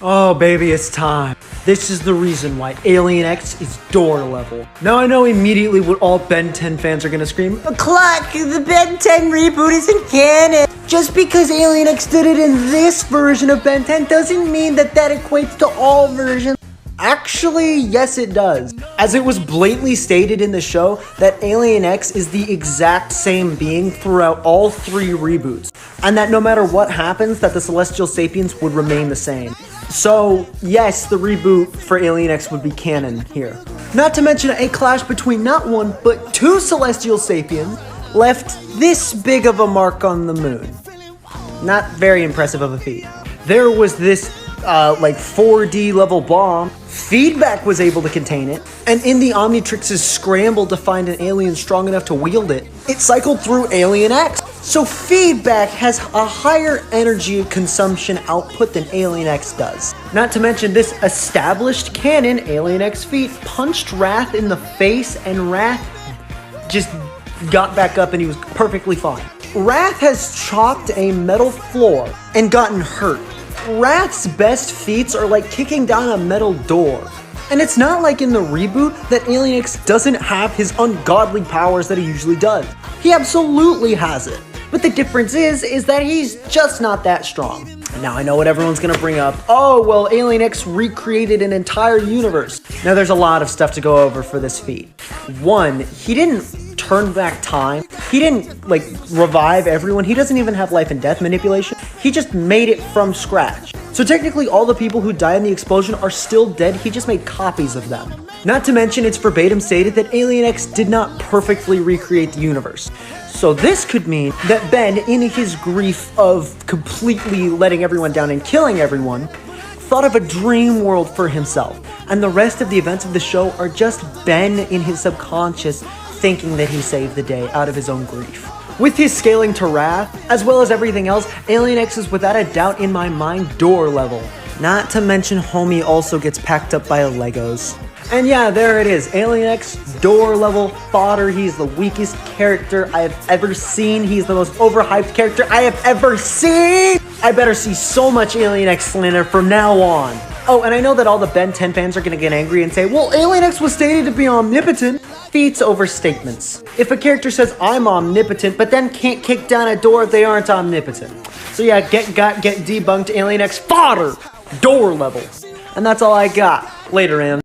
Oh baby, it's time. This is the reason why Alien X is door level. Now I know immediately what all Ben 10 fans are gonna scream. Cluck, the Ben 10 reboot isn't canon. Just because Alien X did it in this version of Ben 10 doesn't mean that equates to all versions. Actually, yes it does. As it was blatantly stated in the show that Alien X is the exact same being throughout all 3 reboots. And that no matter what happens, that the Celestial Sapiens would remain the same. So, yes, the reboot for Alien X would be canon here. Not to mention a clash between not 1, but 2 Celestial Sapiens left this big of a mark on the moon. Not very impressive of a feat. There was this, 4D level bomb. Feedback was able to contain it, and in the Omnitrix's scramble to find an alien strong enough to wield it, it cycled through Alien X. So Feedback has a higher energy consumption output than Alien X does. Not to mention this established canon Alien X feat punched Wrath in the face, and Wrath just got back up and he was perfectly fine. Wrath has chopped a metal floor and gotten hurt. Wrath's best feats are like kicking down a metal door. And it's not like in the reboot that Alien X doesn't have his ungodly powers that he usually does. He absolutely has it. But the difference is that he's just not that strong. And now I know what everyone's gonna bring up. Oh, well, Alien X recreated an entire universe. Now there's a lot of stuff to go over for this feat. 1, he didn't turn back time. He didn't revive everyone. He doesn't even have life and death manipulation. He just made it from scratch. So technically all the people who died in the explosion are still dead. He just made copies of them. Not to mention it's verbatim stated that Alien X did not perfectly recreate the universe. So this could mean that Ben, in his grief of completely letting everyone down and killing everyone, thought of a dream world for himself. And the rest of the events of the show are just Ben in his subconscious thinking that he saved the day out of his own grief. With his scaling to Wrath, as well as everything else, Alien X is without a doubt in my mind door level. Not to mention Homie also gets packed up by Legos. And yeah, there it is, Alien X, door level fodder. He's the weakest character I have ever seen. He's the most overhyped character I have ever seen! I better see so much Alien X slander from now on. Oh, and I know that all the Ben 10 fans are gonna get angry and say, well, Alien X was stated to be omnipotent. Feats over statements. If a character says, I'm omnipotent, but then can't kick down a door, they aren't omnipotent. So yeah, get debunked, Alien X fodder, door level. And that's all I got. Later, man.